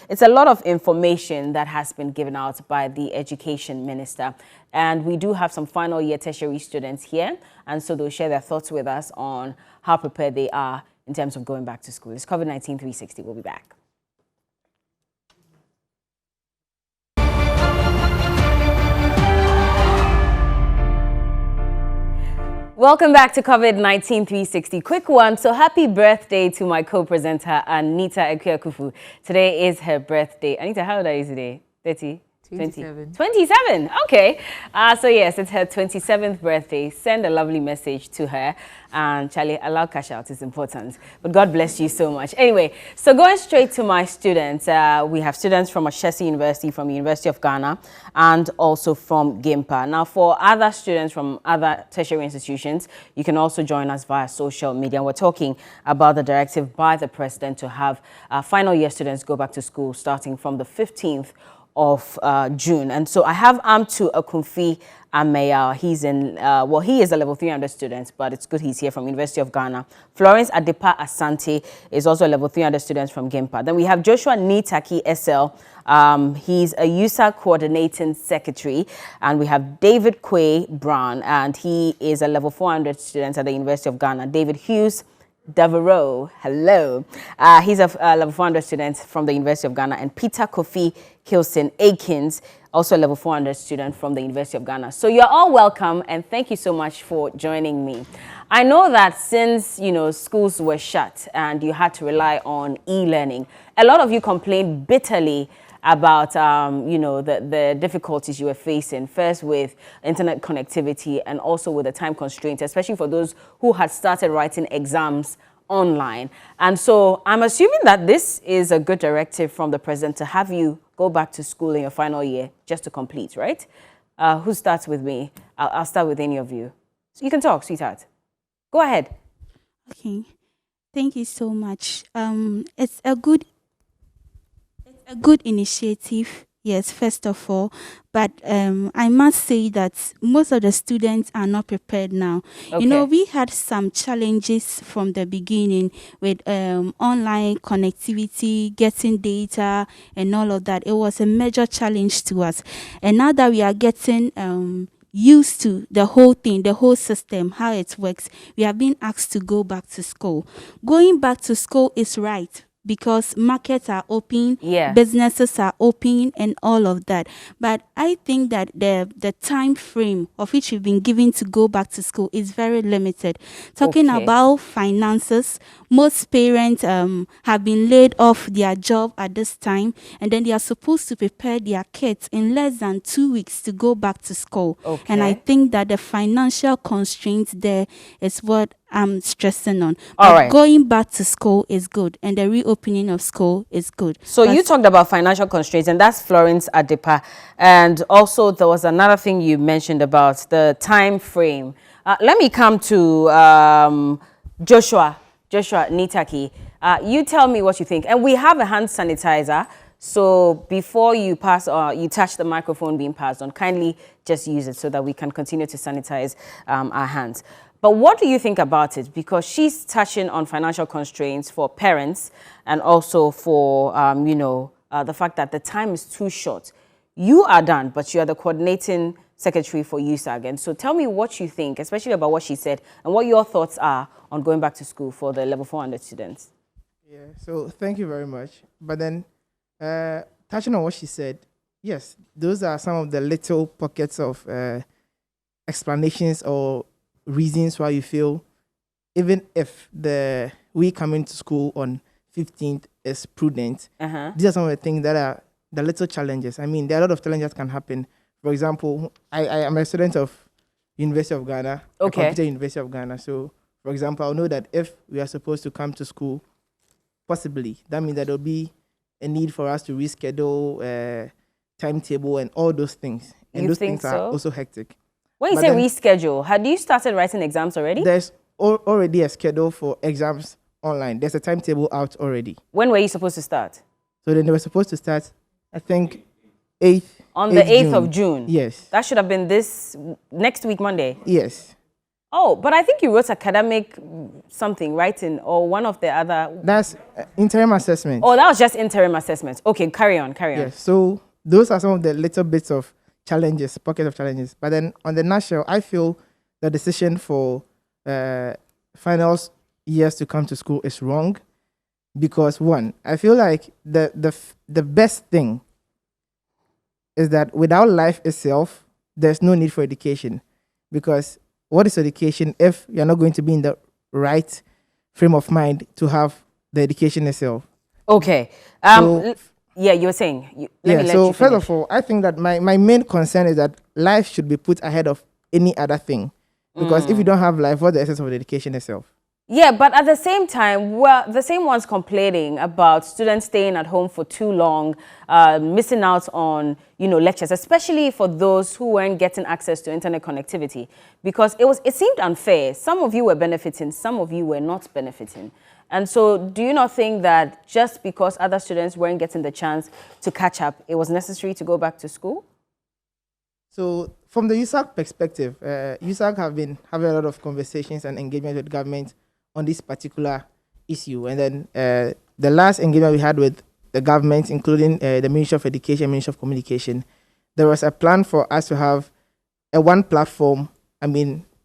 It's a lot of information that has been given out by the Education Minister. And we do have some final year tertiary students here. And so they'll share their thoughts with us on how prepared they are in terms of going back to school. It's COVID-19 360. We'll be back. Welcome back to COVID-19 360. Quick one. So happy birthday to my co-presenter, Anita Ekuyakufu. Today is her birthday. Anita, how old are you today? 30? 27. 27, okay. So yes, it's her 27th birthday. Send a lovely message to her. And Charlie, allow cash out is important. But God bless you so much. Anyway, so going straight to my students, we have students from Ashesi University, from the University of Ghana, and also from GIMPA. Now, for other students from other tertiary institutions, you can also join us via social media. We're talking about the directive by the president to have final year students go back to school starting from the 15th of June. And so I have Amtu Akumfi Ameya. He's in, he is a level 300 student, but it's good he's here from University of Ghana. Florence Adepa Asante is also a level 300 student from GIMPA. Then we have Joshua Nitaki SL. He's a USA coordinating secretary. And we have David Quay Brown, and he is a level 400 student at the University of Ghana. David Hughes Devereaux, hello. He's a level 400 student from the University of Ghana. And Peter Kofi Kilson Akins, also a level 400 student from the University of Ghana. So you're all welcome, and thank you so much for joining me. I know that since, schools were shut and you had to rely on e-learning, a lot of you complained bitterly about, the difficulties you were facing, first with internet connectivity and also with the time constraints, especially for those who had started writing exams online. And so I'm assuming that this is a good directive from the president to have you go back to school in your final year just to complete, right? Who starts with me? I'll start with any of you. So you can talk, sweetheart. Go ahead. Okay. Thank you so much. It's a good initiative, yes, first of all, but I must say that most of the students are not prepared now. Okay. We had some challenges from the beginning with online connectivity, getting data, and all of that. It was a major challenge to us. And now that we are getting used to the whole thing, the whole system, how it works, we have been asked to go back to school. Going back to school is right, because markets are open, businesses are open, and all of that. But I think that the time frame of which you've been given to go back to school is very limited. Talking about finances, most parents have been laid off their job at this time, and then they are supposed to prepare their kids in less than 2 weeks to go back to school. And I think that the financial constraints there is what I'm stressing on. But going back to school is good, and the reopening of school is good. So you talked about financial constraints, and that's Florence Adepa. And also there was another thing you mentioned about the time frame. Let me come to Joshua Nitaki. You tell me what you think. And we have a hand sanitizer. So before you pass or you touch the microphone being passed on, kindly just use it so that we can continue to sanitize our hands. But what do you think about it? Because she's touching on financial constraints for parents and also for, the fact that the time is too short. You are done, but you are the coordinating secretary for USAG. And so tell me what you think, especially about what she said, and what your thoughts are on going back to school for the level 400 students. Yeah, so thank you very much. But then, touching on what she said, yes, those are some of the little pockets of explanations or reasons why you feel, even if we coming to school on 15th is prudent, these are some of the things that are the little challenges. I mean, there are a lot of challenges that can happen. For example, I am a student of University of Ghana, Computer University of Ghana. So, for example, I'll know that if we are supposed to come to school, possibly, that means that there'll be a need for us to reschedule timetable and all those things. And those things are also hectic. When you say reschedule, had you started writing exams already? There's already a schedule for exams online. There's a timetable out already. When were you supposed to start? So then they were supposed to start, I think, 8th. On the 8th of June? Yes. That should have been this next week, Monday? Yes. Oh, but I think you wrote academic something, right? Or one of the other. That's interim assessment. Oh, that was just interim assessments. Okay, carry on. Yes, so those are some of the little bits of challenges, pockets of challenges. But then on the national, I feel the decision for finals years to come to school is wrong because one, I feel like the best thing is that without life itself, there's no need for education because what is education if you're not going to be in the right frame of mind to have the education itself? Okay. So- Yeah, you were saying. Let me let so you first finish. of all, I think that my main concern is that life should be put ahead of any other thing. Because if you don't have life, what's the essence of the education itself? Yeah, but at the same time, well, the same ones complaining about students staying at home for too long, missing out on, lectures, especially for those who weren't getting access to internet connectivity, because it seemed unfair. Some of you were benefiting, some of you were not benefiting. And so do you not think that just because other students weren't getting the chance to catch up, it was necessary to go back to school? So from the USAC perspective, USAC have been having a lot of conversations and engagement with government on this particular issue. And then the last engagement we had with the government, including the Ministry of Education, Ministry of Communication, there was a plan for us to have a one platform,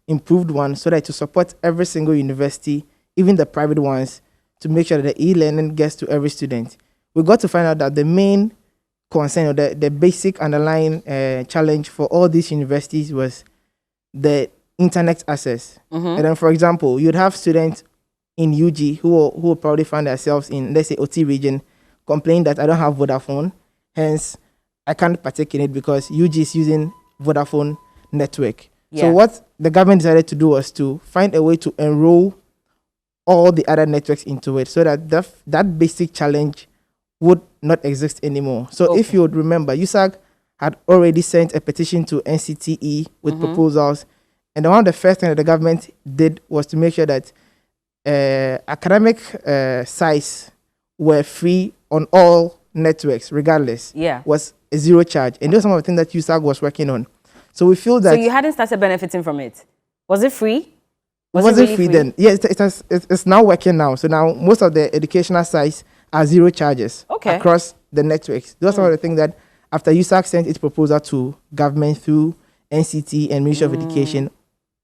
improved one, so that to support every single university, even the private ones, to make sure that the e-learning gets to every student. We got to find out that the main concern or the basic underlying challenge for all these universities was the internet access. And then, for example, you'd have students in UG who will probably find themselves in, let's say, OT region, complain that I don't have Vodafone, hence I can't partake in it because UG is using Vodafone network. Yeah. So what the government decided to do was to find a way to enroll all the other networks into it so that that basic challenge would not exist anymore. So Okay. if you would remember, USAC had already sent a petition to NCTE with proposals. And one of the first things that the government did was to make sure that academic sites were free on all networks, regardless. Yeah. Was a zero charge. And those are some of the things that USAC was working on. So we feel that So you hadn't started benefiting from it? Was it free? it wasn't really free then. Yeah, it's now working now. So now most of the educational sites are zero charges Okay. across the networks. Those are some of the things that after USAC sent its proposal to government through NCT and Ministry of Education,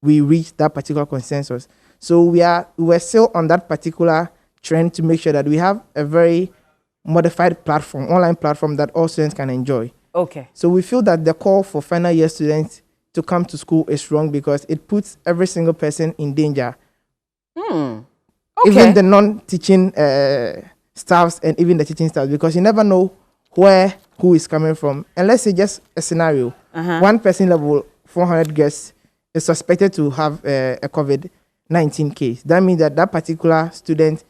we reached that particular consensus. So we're still on that particular trend to make sure that we have a very modified platform, online platform that all students can enjoy. Okay. So we feel that the call for final year students to come to school is wrong because it puts every single person in danger. Okay. Even the non-teaching staffs and even the teaching staffs, because you never know who is coming from. And let's say just a scenario, one person level 400 guests is suspected to have a COVID-19 case. That means that particular student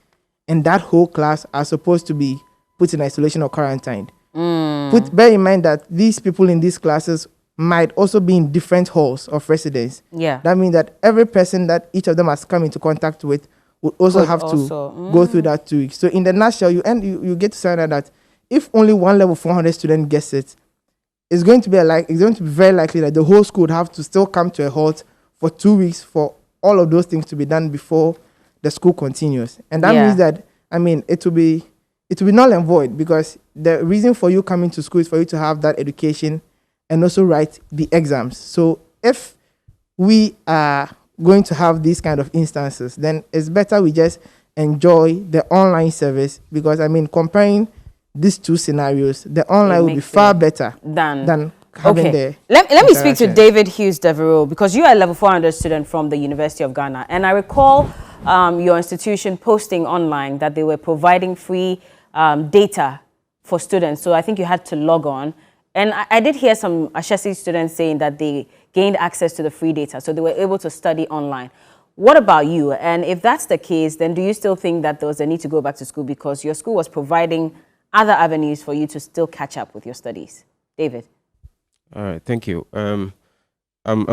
and that whole class are supposed to be put in isolation or quarantined. Bear in mind that these people in these classes might also be in different halls of residence. Yeah. That means that every person that each of them has come into contact with would also Could have to also- go through that 2 weeks. So in the nutshell, you get to find out that if only one level 400 student gets it, it's going to be very likely that the whole school would have to still come to a halt for 2 weeks for all of those things to be done before the school continues. And that Yeah. means that it will be null and void because the reason for you coming to school is for you to have that education and also write the exams. So if we are going to have these kind of instances, then it's better we just enjoy the online service because comparing these two scenarios, the online will be makes far it better Than having okay. the Let me speak to interaction. David Hughes Devereaux because you are a level 400 student from the University of Ghana. And I recall your institution posting online that they were providing free data for students. So I think you had to log on. And I did hear some Ashesi students saying that they gained access to the free data. So they were able to study online. What about you? And if that's the case, then do you still think that there was a need to go back to school because your school was providing other avenues for you to still catch up with your studies? David? All right, thank you. I'm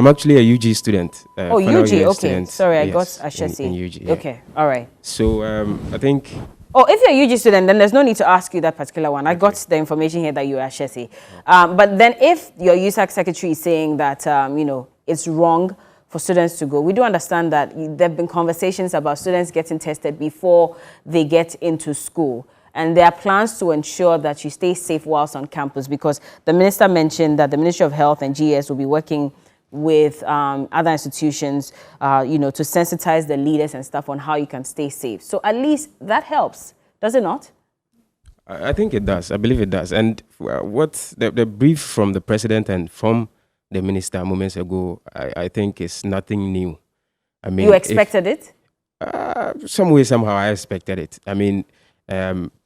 actually a UG student. Oh, final UG, year okay. student, Sorry, I got yes, Ashesi. in UG. Yeah. Okay, all right. So I think Oh, if you're a UG student, then there's no need to ask you that particular one. I got the information here that you're Ashesi. But then if your USAC secretary is saying that, it's wrong for students to go. We do understand that there have been conversations about students getting tested before they get into school. And there are plans to ensure that you stay safe whilst on campus, because the minister mentioned that the Ministry of Health and GS will be working with other institutions, to sensitize the leaders and stuff on how you can stay safe. So at least that helps, does it not? I think it does. I believe it does. And what the brief from the president and from the minister moments ago, I think is nothing new. I mean, you expected it? Some way, somehow, I expected it. I mean,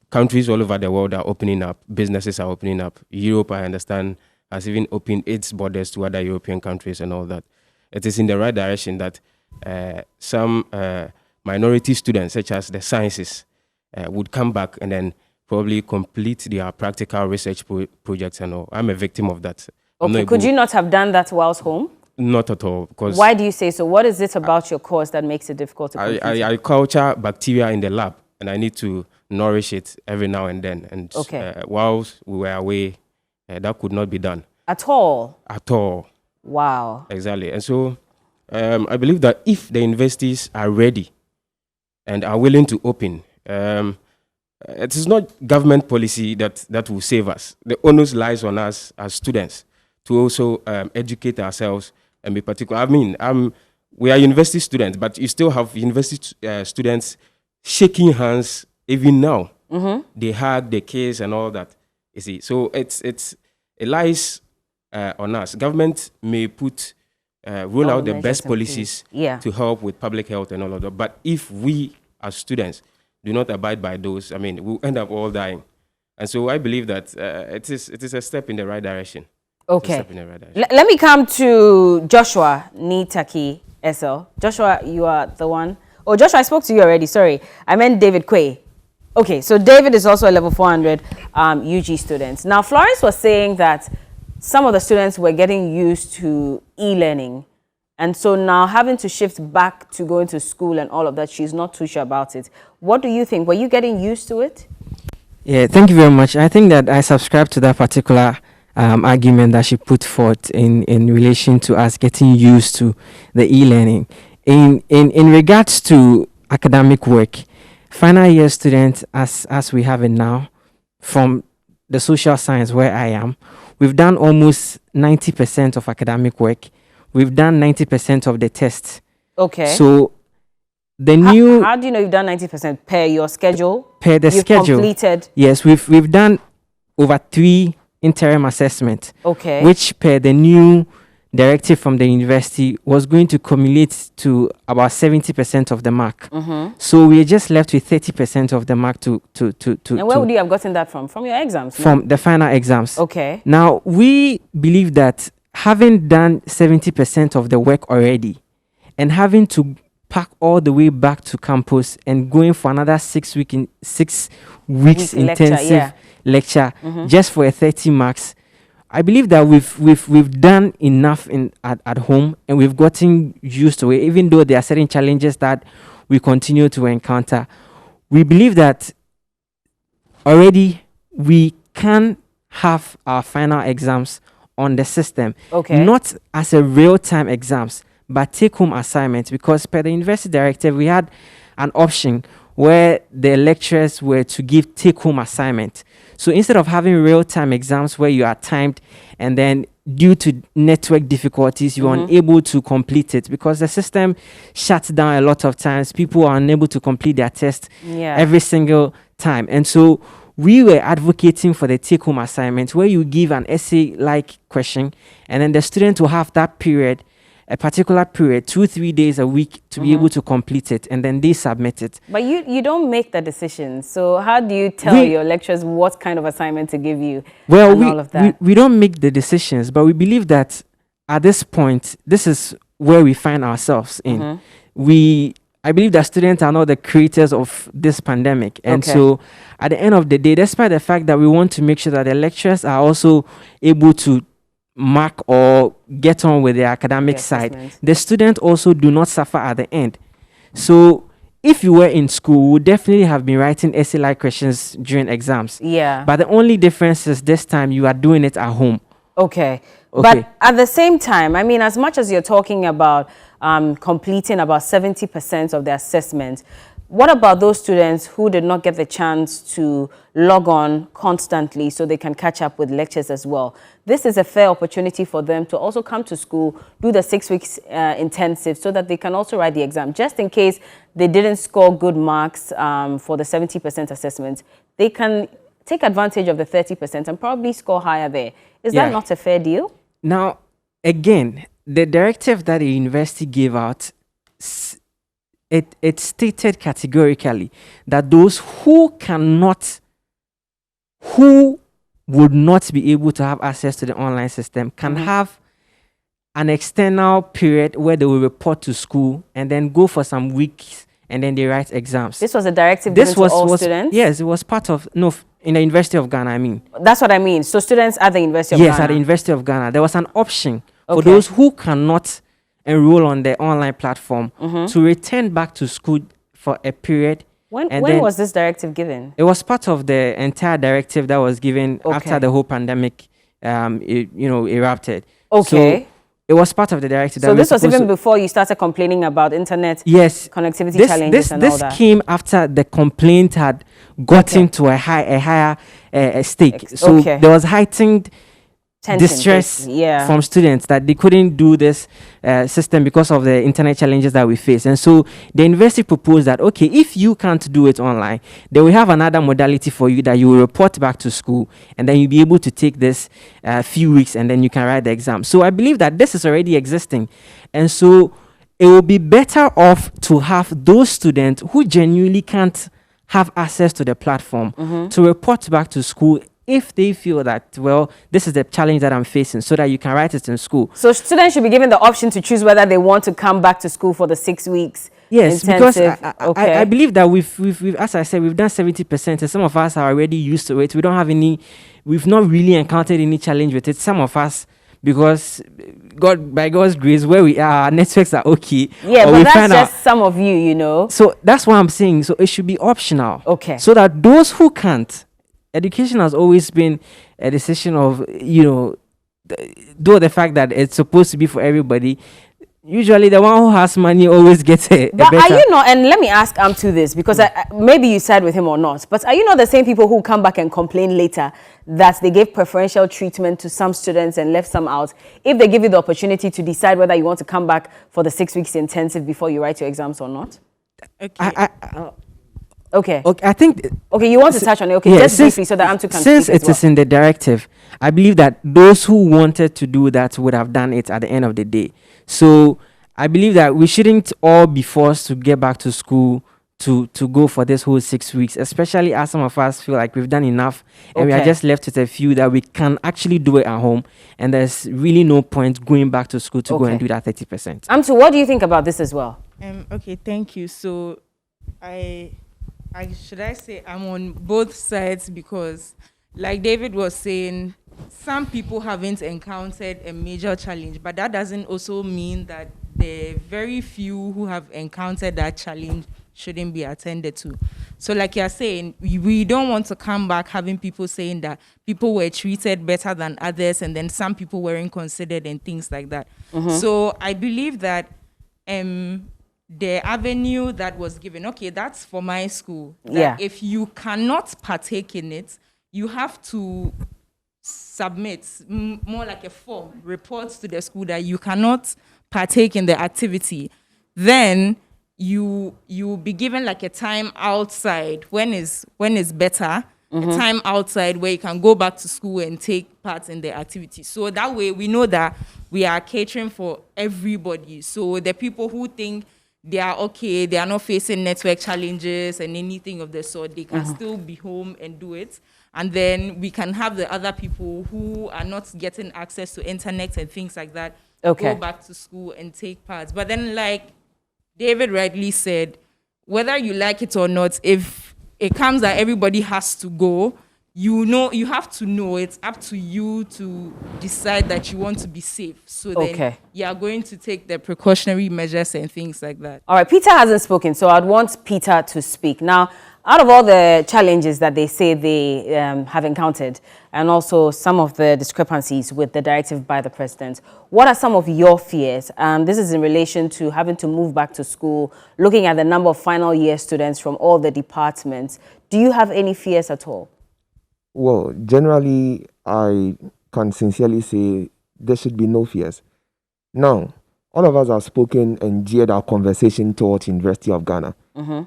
countries all over the world are opening up. Businesses are opening up. Europe, I understand, has even opened its borders to other European countries and all that. It is in the right direction that some minority students, such as the sciences, would come back and then probably complete their practical research projects and all. I'm a victim of that. Okay, could you not have done that whilst home? Not at all. Because why do you say so? What is it about your course that makes it difficult to complete? I culture bacteria in the lab, and I need to nourish it every now and then. And whilst we were away, that could not be done. At all? At all. Wow. Exactly. And so I believe that if the universities are ready and are willing to open, it is not government policy that will save us. The onus lies on us as students to also educate ourselves and be particular. I mean, we are university students, but you still have university students shaking hands even now. Mm-hmm. They hug the kids and all that. You see, so it lies on us. Government may roll out the best policies to help with public health and all of that. But if we as students do not abide by those, I mean, we'll end up all dying. And so I believe that it is a step in the right direction. Okay. Let me come to Joshua Nitaki SL. Joshua, you are the one. Oh, Joshua, I spoke to you already. Sorry. I meant David Quay. Okay, so David is also a level 400 UG student. Now, Florence was saying that some of the students were getting used to e-learning. And so now having to shift back to going to school and all of that, she's not too sure about it. What do you think? Were you getting used to it? Yeah, thank you very much. I think that I subscribe to that particular argument that she put forth in relation to us getting used to the e-learning. In regards to academic work, final year students, as we have it now, from the social science where I am, we've done almost 90% of academic work. We've done 90% of the tests. Okay. So the how do you know you've done 90% per your schedule? Per the schedule. You've completed. Yes, we've done over 3 interim assessments. Okay. Which per the new directive from the university was going to cumulate to about 70% of the mark. Mm-hmm. So we're just left with 30% of the mark to. And where would you have gotten that from? From your exams? From the final exams. Okay. Now we believe that having done 70% of the work already and having to pack all the way back to campus and going for another 6 weeks intensive lecture just for a 30 marks, I believe that we've done enough at home and we've gotten used to it, even though there are certain challenges that we continue to encounter. We believe that already we can have our final exams on the system, not as a real-time exams, but take-home assignments, because per the university directive, we had an option where the lecturers were to give take-home assignment. So instead of having real-time exams where you are timed and then due to network difficulties, you are unable to complete it because the system shuts down a lot of times. People are unable to complete their test every single time. And so we were advocating for the take-home assignment where you give an essay-like question and then the student will have that period, a particular period, 2-3 days a week to be able to complete it, and then they submit it. But you don't make the decision. So how do you tell your lecturers what kind of assignment to give you? Well, all of that? we don't make the decisions, but we believe that at this point, this is where we find ourselves in. I believe that students are not the creators of this pandemic. And so at the end of the day, despite the fact that we want to make sure that the lecturers are also able to mark or get on with the academic side, the students also do not suffer at the end. So if you were in school, we would definitely have been writing essay-like questions during exams. Yeah. But the only difference is this time you are doing it at home. Okay. But at the same time, I mean, as much as you're talking about completing about 70% of their assessment. What about those students who did not get the chance to log on constantly so they can catch up with lectures as well? This is a fair opportunity for them to also come to school, do the 6 weeks intensive so that they can also write the exam. Just in case they didn't score good marks for the 70% assessment, they can take advantage of the 30% and probably score higher there. Is that not a fair deal? Now, again, the directive that the university gave out, it stated categorically that those who would not be able to have access to the online system can have an external period where they will report to school and then go for some weeks and then they write exams. This was a directive given to all students? Yes, it was part of, in the University of Ghana, I mean. That's what I mean. So students at the University of Ghana? Yes, at the University of Ghana. There was an option for those who cannot enroll on the online platform to return back to school for a period. When was this directive given? It was part of the entire directive that was given after the whole pandemic erupted. Okay. So it was part of the directive. So this was even before you started complaining about internet connectivity challenges and all that? This came after the complaint had gotten to a higher stake. So there was heightened distress from students that they couldn't do this system because of the internet challenges that we face. And so the university proposed that, okay, if you can't do it online, then we have another modality for you that you will report back to school and then you'll be able to take this few weeks and then you can write the exam. So I believe that this is already existing. And so it will be better off to have those students who genuinely can't have access to the platform to report back to school if they feel that, well, this is the challenge that I'm facing, so that you can write it in school. So students should be given the option to choose whether they want to come back to school for the 6 weeks. Yes, intensive. Because I believe that we've, as I said, we've done 70%, and some of us are already used to it. We've not really encountered any challenge with it. Some of us, because by God's grace, where we are, our networks are okay. Yeah, but that's just some of you, So that's what I'm saying. So it should be optional. Okay. So that those who can't, education has always been a decision of, though the fact that it's supposed to be for everybody, usually the one who has money always gets a but better. Are you not, and let me ask to this, because maybe you side with him or not, but are you not the same people who come back and complain later that they gave preferential treatment to some students and left some out, if they give you the opportunity to decide whether you want to come back for the 6 weeks intensive before you write your exams or not? Okay. Okay, I think... Okay, you want to touch on it? Okay, yeah, just briefly so that Amtu can Since it is in the directive, I believe that those who wanted to do that would have done it at the end of the day. So I believe that we shouldn't all be forced to get back to school to go for this whole 6 weeks, especially as some of us feel like we've done enough and we are just left with a few that we can actually do it at home, and there's really no point going back to school to go and do that 30%. Amtu, what do you think about this as well? Okay, thank you. So should I say I'm on both sides, because like David was saying, some people haven't encountered a major challenge, but that doesn't also mean that the very few who have encountered that challenge shouldn't be attended to. So like you're saying, we don't want to come back having people saying that people were treated better than others and then some people weren't considered and things like that. So I believe that the avenue that was given, okay, that's for my school. If you cannot partake in it, you have to submit more like a form, reports to the school that you cannot partake in the activity. Then you be given like a time outside when is better, a time outside where you can go back to school and take part in the activity. So that way we know that we are catering for everybody. So the people who think they are okay, they are not facing network challenges and anything of the sort, they can still be home and do it. And then we can have the other people who are not getting access to internet and things like that go back to school and take part. But then, like David rightly said, whether you like it or not, if it comes that everybody has to go, you have to know it's up to you to decide that you want to be safe. So then you are going to take the precautionary measures and things like that. All right, Peter hasn't spoken, so I'd want Peter to speak. Now, out of all the challenges that they say they have encountered, and also some of the discrepancies with the directive by the president, what are some of your fears? This is in relation to having to move back to school, looking at the number of final year students from all the departments. Do you have any fears at all? Well, generally, I can sincerely say there should be no fears. Now, all of us have spoken and geared our conversation towards University of Ghana.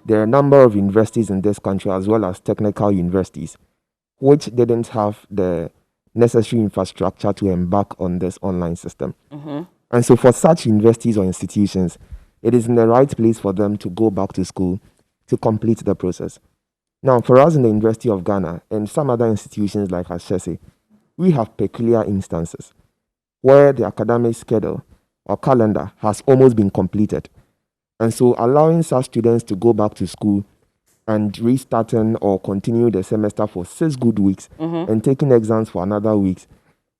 There are a number of universities in this country, as well as technical universities, which didn't have the necessary infrastructure to embark on this online system. And so for such universities or institutions, it is in the right place for them to go back to school to complete the process. Now, for us in the University of Ghana and some other institutions like Ashesi, we have peculiar instances where the academic schedule or calendar has almost been completed. And so allowing such students to go back to school and restarting or continue the semester for 6 good weeks and taking exams for another week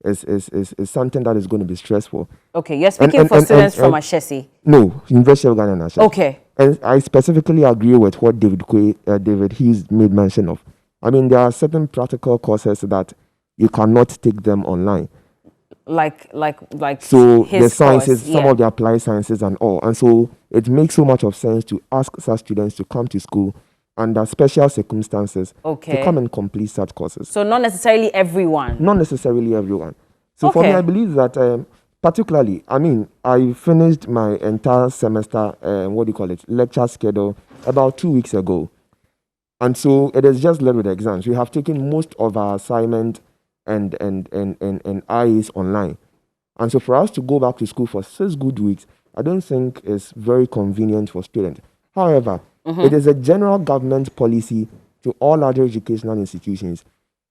is something that is going to be stressful. Okay, you're speaking for students from Ashesi. No, University of Ghana and Ashesi. Okay. And I specifically agree with what David Hughes made mention of. I mean, there are certain practical courses that you cannot take them online. Like So his the sciences, course, some yeah. of the applied sciences and all. And so it makes so much of sense to ask such students to come to school under special circumstances Okay. to come and complete such courses. So not necessarily everyone. Not necessarily everyone. So for me, Okay. I believe that particularly, I mean, I finished my entire semester, lecture schedule about 2 weeks ago. And so it is just led with exams. We have taken most of our assignment and IAs online. And so for us to go back to school for 6 good weeks, I don't think is very convenient for students. However, it is a general government policy to all other educational institutions,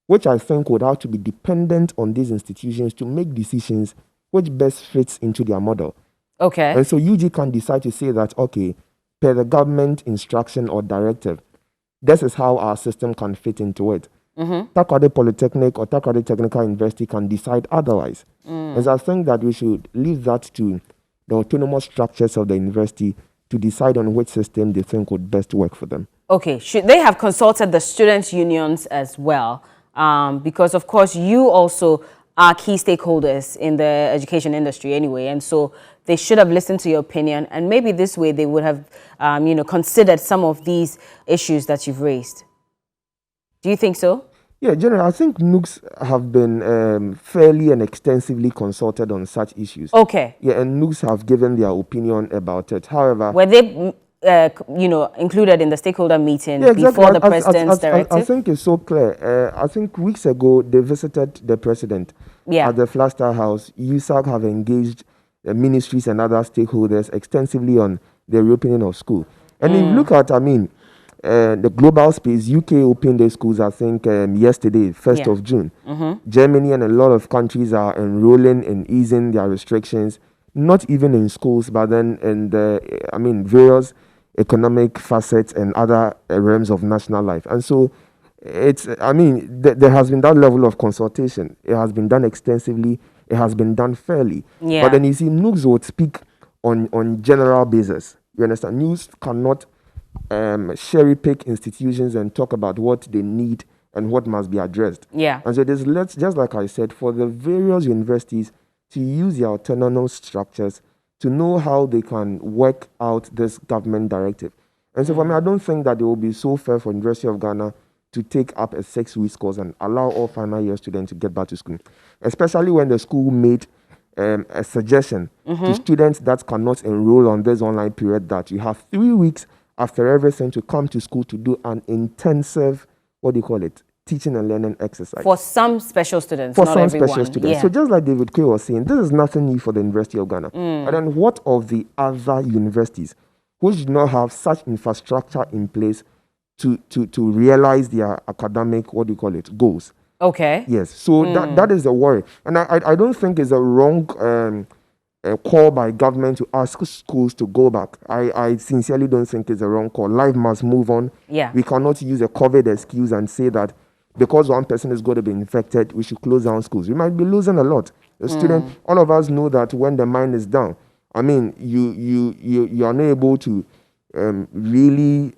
which I think would have to be dependent on these institutions to make decisions which best fits into their model. Okay. And so UG can decide to say that, okay, per the government instruction or directive, this is how our system can fit into it. Takoradi Polytechnic or Takoradi Technical University can decide otherwise. And so I think that we should leave that to the autonomous structures of the university to decide on which system they think would best work for them. Okay, should they have consulted the students' unions as well? Because, of course, you also are key stakeholders in the education industry anyway, and so they should have listened to your opinion, and maybe this way they would have, considered some of these issues that you've raised. Do you think so? Yeah, generally, I think NUGS have been fairly and extensively consulted on such issues. Okay. Yeah, and NUGS have given their opinion about it. However, Were they, included in the stakeholder meeting yeah, exactly. before the president's directive? I think it's so clear. I think weeks ago they visited the president at the Flagstaff House. USAG have engaged ministries and other stakeholders extensively on the reopening of school. And if you look at, the global space, UK opened their schools, I think, yesterday, 1st of June. Germany and a lot of countries are enrolling and easing their restrictions, not even in schools, but then in the, various economic facets and other realms of national life. And so it's, there has been that level of consultation. It has been done extensively. It has been done fairly. Yeah. But then you see, NUGS would speak on general basis. You understand? News cannot cherry pick institutions and talk about what they need and what must be addressed. Yeah. And so it is just like I said, for the various universities to use their autonomous structures to know how they can work out this government directive. And so for me, I don't think that it will be so fair for University of Ghana to take up a 6-week course and allow all final year students to get back to school, especially when the school made a suggestion to students that cannot enroll on this online period that you have 3 weeks after everything to come to school to do an intensive, teaching and learning exercise. For some special students, For not some everyone. special students. Yeah. So just like David Quay was saying, this is nothing new for the University of Ghana. And then what of the other universities which do not have such infrastructure in place to realize their academic, goals? Okay. Yes. So that is the worry. And I don't think it's a wrong call by government to ask schools to go back. I sincerely don't think it's a wrong call. Life must move on. Yeah. We cannot use a COVID excuse and say that because one person is going to be infected, we should close down schools. We might be losing a lot. The student, all of us know that when the mind is down, you are not able to really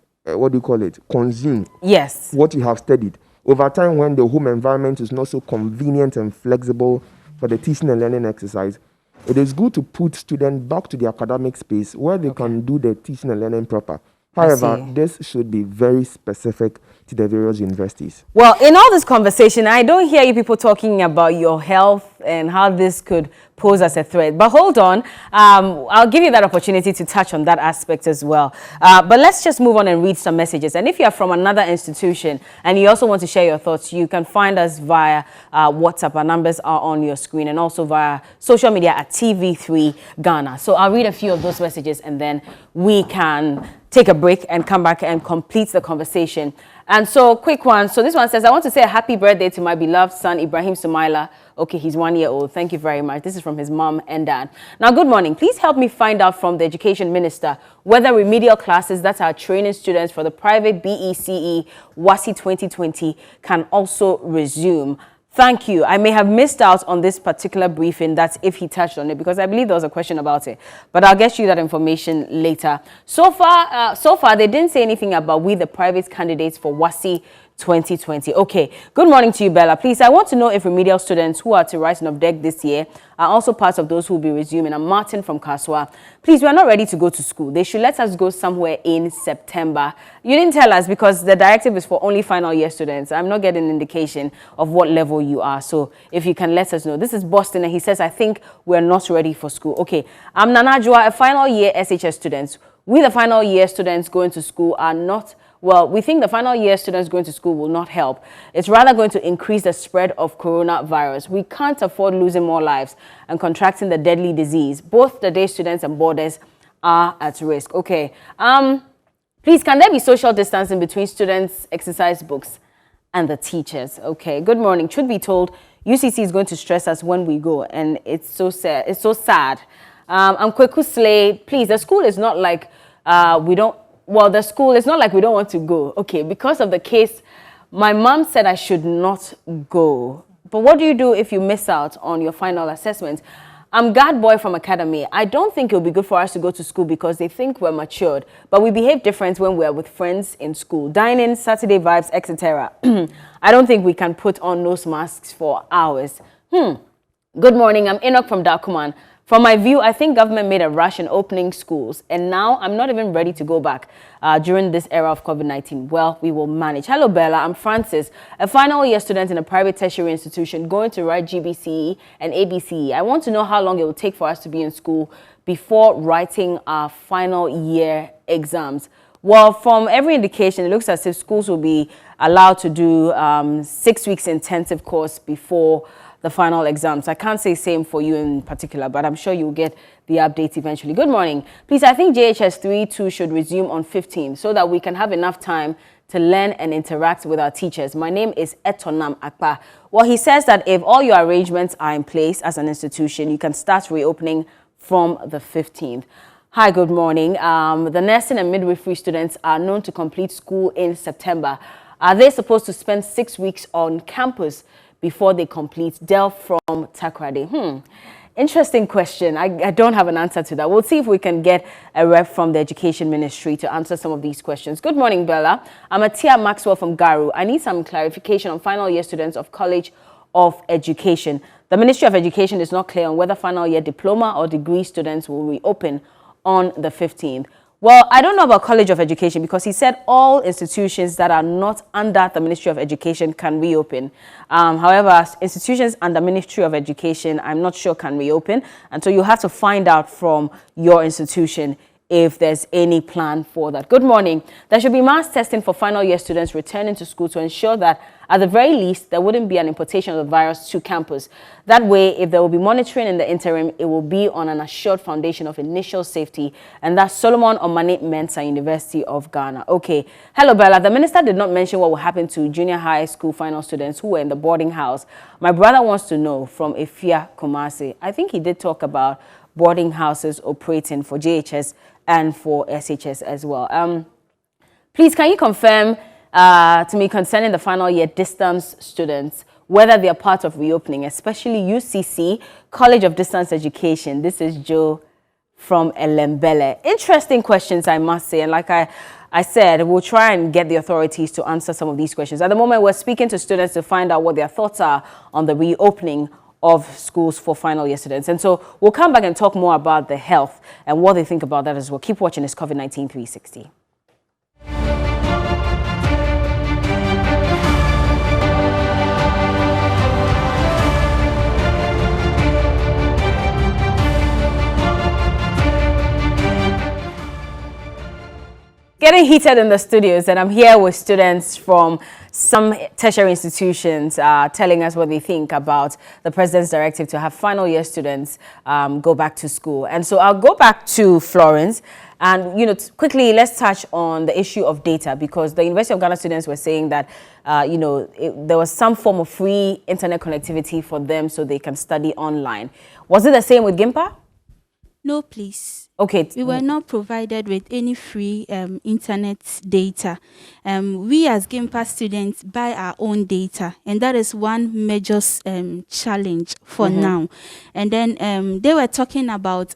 consume Yes. what you have studied. Over time, when the home environment is not so convenient and flexible for the teaching and learning exercise, it is good to put students back to the academic space where they can do the teaching and learning proper. However, this should be very specific to the various universities. Well, in all this conversation, I don't hear you people talking about your health and how this could pose as a threat. But hold on, I'll give you that opportunity to touch on that aspect as well. But let's just move on and read some messages. And if you're from another institution and you also want to share your thoughts, you can find us via WhatsApp. Our numbers are on your screen, and also via social media at TV3 Ghana. So I'll read a few of those messages and then we can take a break and come back and complete the conversation. And so, quick one. So this one says, I want to say a happy birthday to my beloved son, Ibrahim Sumaila. Okay, he's 1 year old. Thank you very much. This is from his mom and dad. Now, good morning. Please help me find out from the education minister whether remedial classes that are training students for the private BECE WASSCE 2020 can also resume. Thank you. I may have missed out on this particular briefing. That's if he touched on it, because I believe there was a question about it. But I'll get you that information later. So far, they didn't say anything about we, the private candidates for WASSCE 2020. Okay. Good morning to you, Bella. Please, I want to know if remedial students who are to write an OBDEC this year are also part of those who will be resuming. I'm Martin from Kaswa. Please, we are not ready to go to school. They should let us go somewhere in September. You didn't tell us because the directive is for only final year students. I'm not getting an indication of what level you are. So if you can let us know. This is Boston, and he says, I think we're not ready for school. Okay. I'm Nanajua, a final year SHS student. We, the final year students going to school, are not. Well, we think the final year students going to school will not help. It's rather going to increase the spread of coronavirus. We can't afford losing more lives and contracting the deadly disease. Both the day students and boarders are at risk. Okay. Please, can there be social distancing between students' exercise books and the teachers? Okay. Good morning. Truth be told, UCC is going to stress us when we go, and it's so sad. It's so sad. I'm Kweku Slade. Please, the school is not like we don't. Well, the school, it's not like we don't want to go. Okay, because of the case, my mom said I should not go. But what do you do if you miss out on your final assessment? I'm God Boy from Academy. I don't think it would be good for us to go to school because they think we're matured. But we behave different when we're with friends in school. Dining, Saturday vibes, etc. I don't think we can put on nose masks for hours. Good morning, I'm Enoch from Dakuman. From my view, I think government made a rush in opening schools, and now I'm not even ready to go back during this era of COVID-19. Well, we will manage. Hello, Bella. I'm Francis, a final year student in a private tertiary institution going to write GBCE and ABCE. I want to know how long it will take for us to be in school before writing our final year exams. Well, from every indication, it looks as if schools will be allowed to do 6 weeks intensive course before the final exams. I can't say same for you in particular, but I'm sure you'll get the updates eventually. Good morning. Please, I think JHS 3-2 should resume on 15 so that we can have enough time to learn and interact with our teachers. My name is Etonam Akpa. Well, he says that if all your arrangements are in place as an institution, you can start reopening from the 15th. Hi, good morning. The nursing and midwifery students are known to complete school in September. Are they supposed to spend 6 weeks on campus before they complete? Del from Takrade. Interesting question. I don't have an answer to that. We'll see if we can get a rep from the Education Ministry to answer some of these questions. Good morning, Bella. I'm Atia Maxwell from Garu. I need some clarification on final year students of College of Education. The Ministry of Education is not clear on whether final year diploma or degree students will reopen on the 15th. Well, I don't know about College of Education because he said all institutions that are not under the Ministry of Education can reopen. However, institutions under Ministry of Education, I'm not sure can reopen. And so you have to find out from your institution if there's any plan for that. Good morning. There should be mass testing for final year students returning to school to ensure that at the very least, there wouldn't be an importation of the virus to campus. That way, if there will be monitoring in the interim, it will be on an assured foundation of initial safety. And that's Solomon Omane Mensah, University of Ghana. Okay. Hello, Bella. The minister did not mention what will happen to junior high school final students who were in the boarding house. My brother wants to know from Efia Kumasi. I think he did talk about boarding houses operating for JHS and for SHS as well. Please, can you confirm to me concerning the final year distance students, whether they are part of reopening, especially UCC, College of Distance Education? This is Joe from Elembele. Interesting questions, I must say. And like I said we'll try and get the authorities to answer some of these questions. At the moment, we're speaking to students to find out what their thoughts are on the reopening of schools for final year students. And so we'll come back and talk more about the health and what they think about that as well. Keep watching this COVID-19 360. Getting heated in the studios, and I'm here with students from some tertiary institutions telling us what they think about the president's directive to have final year students go back to school. And so I'll go back to Florence, and quickly let's touch on the issue of data, because the University of Ghana students were saying that there was some form of free internet connectivity for them so they can study online. Was it the same with GIMPA? No, please. Okay. We were not provided with any free internet data. We as GIMPA students buy our own data, and that is one major challenge for now. And then they were talking about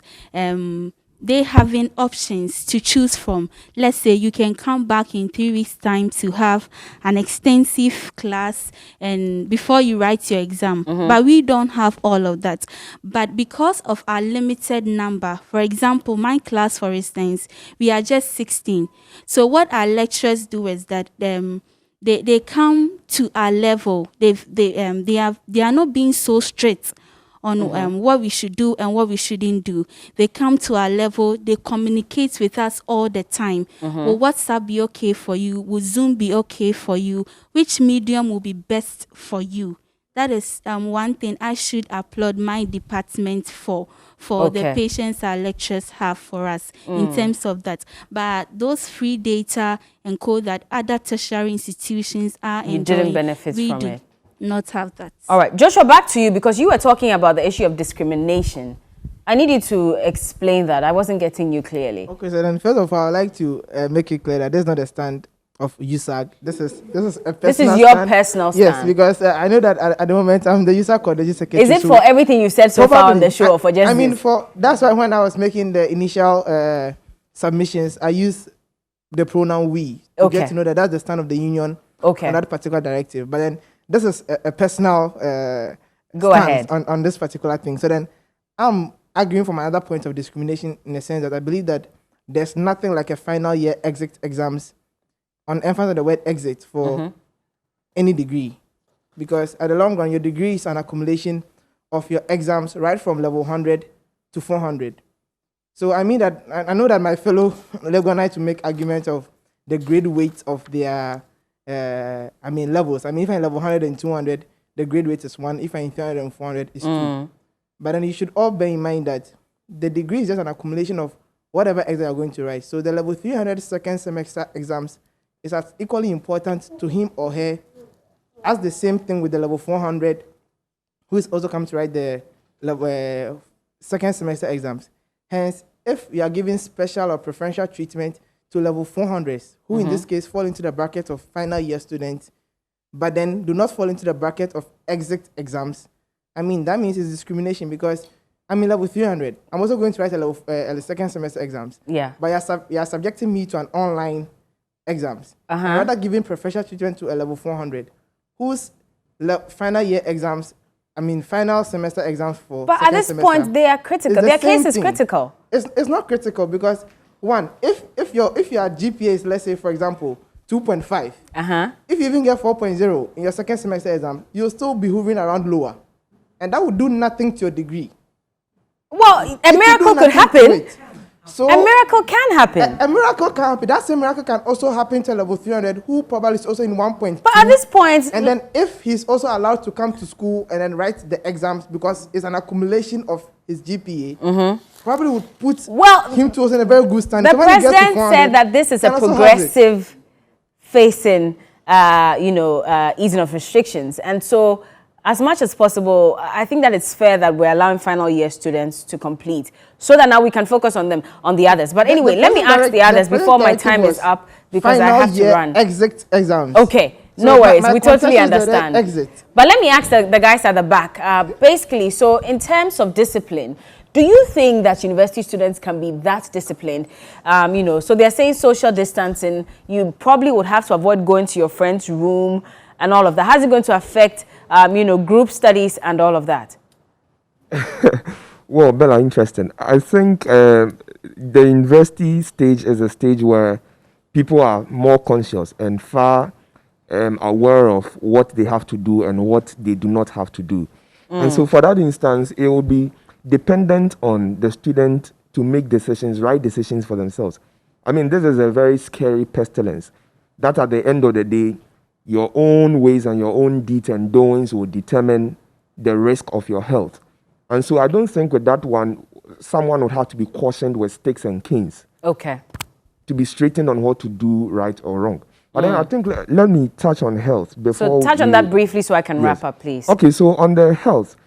they having options to choose from. Let's say you can come back in 3 weeks' time to have an extensive class and before you write your exam. But we don't have all of that. But because of our limited number, for example, my class, for instance, we are just 16. So what our lecturers do is that they come to our level. They are not being so strict on what we should do and what we shouldn't do. They come to our level, they communicate with us all the time. Will WhatsApp be okay for you? Will Zoom be okay for you? Which medium will be best for you? That is one thing I should applaud my department for the patience our lecturers have for us in terms of that. But those free data and code that other tertiary institutions are enjoying, didn't benefit we from do it. Not have that. All right, Joshua, back to you, because you were talking about the issue of discrimination. I need you to explain that. I wasn't getting you clearly. Okay, so then first of all, I'd like to make it clear that this is not a stand of USAG. This is a personal This is your stand. personal stand. Yes, because I know that at the moment I'm the USAG coordinating secretary. Is it for everything you said so far on the show, or for just I mean, this? that's why when I was making the initial submissions, I used the pronoun we to get to know that that's the stand of the union on that particular directive. But then this is a personal Go stance ahead. on this particular thing. So then I'm arguing from another point of discrimination in the sense that I believe that there's nothing like a final year exit exams, on emphasis on the word exit, for any degree. Because at the long run, your degree is an accumulation of your exams right from level 100 to 400. So I mean that I know that my fellow Legonite to make arguments of the grade weight of their levels. I mean, if I'm level 100 and 200, the grade weight is 1. If I'm 300 and 400, it's 2. But then you should all bear in mind that the degree is just an accumulation of whatever exam you're going to write. So the level 300 second semester exams is as equally important to him or her as the same thing with the level 400, who is also coming to write the level second semester exams. Hence, if you are giving special or preferential treatment to level 400s, who in this case fall into the bracket of final year students, but then do not fall into the bracket of exit exams, I mean, that means it's discrimination, because I'm in level 300. I'm also going to write a level second semester exams. Yeah. But you're subjecting me to an online exams. Rather giving preferential treatment to a level 400, whose final year exams, final semester exams for But at this point, they are critical. Their case is critical. It's not critical because, one, if your GPA is, let's say, for example, 2.5, if you even get 4.0 in your second semester exam, you'll still be hovering around lower. And that would do nothing to your degree. Well, a miracle could happen. So a miracle can happen. A miracle can happen. That same miracle can also happen to level 300, who probably is also in 1.2. But at this point... And then if he's also allowed to come to school and then write the exams because it's an accumulation of his GPA, probably would put him to us in a very good stand. The So president said that this is a progressive facing, easing of restrictions. And so, as much as possible, I think that it's fair that we're allowing final year students to complete so that now we can focus on the others. But anyway, let me ask the others before my time is up, because I have to run. Exit exams. Okay, So no worries. my We totally contention is understand. exit. But let me ask the guys at the back. Basically, so in terms of discipline, Do you think that university students can be that disciplined? So they're saying social distancing, you probably would have to avoid going to your friend's room and all of that. How's it going to affect, group studies and all of that? Well, Bella, interesting. I think the university stage is a stage where people are more conscious and far aware of what they have to do and what they do not have to do. And so for that instance, it will be dependent on the student to make right decisions for themselves. I mean, this is a very scary pestilence that at the end of the day, your own ways and your own deeds and doings will determine the risk of your health. And so I don't think with that one, someone would have to be cautioned with sticks and canes. Okay. To be straightened on what to do right or wrong. But then I think, let me touch on health before. So touch on that briefly so I can wrap up, please. Okay, so on the health,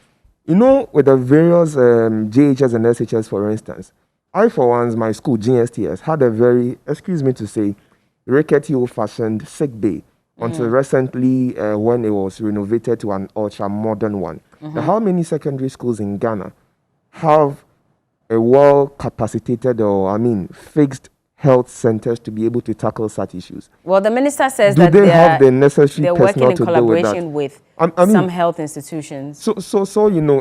with the various JHS and SHS, for instance, I, for once, my school, GSTS, had a very, excuse me to say, rickety old-fashioned sick bay until recently when it was renovated to an ultra-modern one. Now, how many secondary schools in Ghana have a well-capacitated fixed health centers to be able to tackle such issues? Well, the minister says that they have the necessary they're working in collaboration with some health institutions. So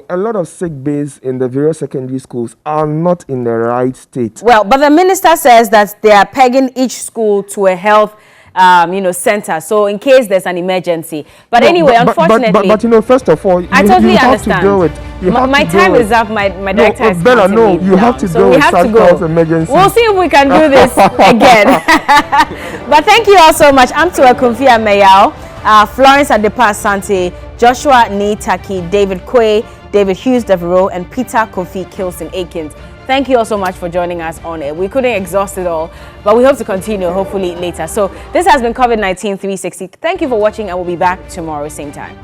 a lot of sick bays in the various secondary schools are not in the right state. Well, but the minister says that they are pegging each school to a health center, so in case there's an emergency. But anyway, unfortunately, but first of all, I totally you have understand. to deal with my time is up. My director is Bella, no, you have to deal with such health emergency. We'll see if we can do this again. But thank you all so much. I'm Tua Kumfia Mayao, Florence Adepa Asante, Joshua Nitaki, David Kwe, David Hughes Devereaux, and Peter Kofi Kilson Akins. Thank you all so much for joining us on it. We couldn't exhaust it all, but we hope to continue hopefully later. So this has been COVID-19 360. Thank you for watching, and we'll be back tomorrow, same time.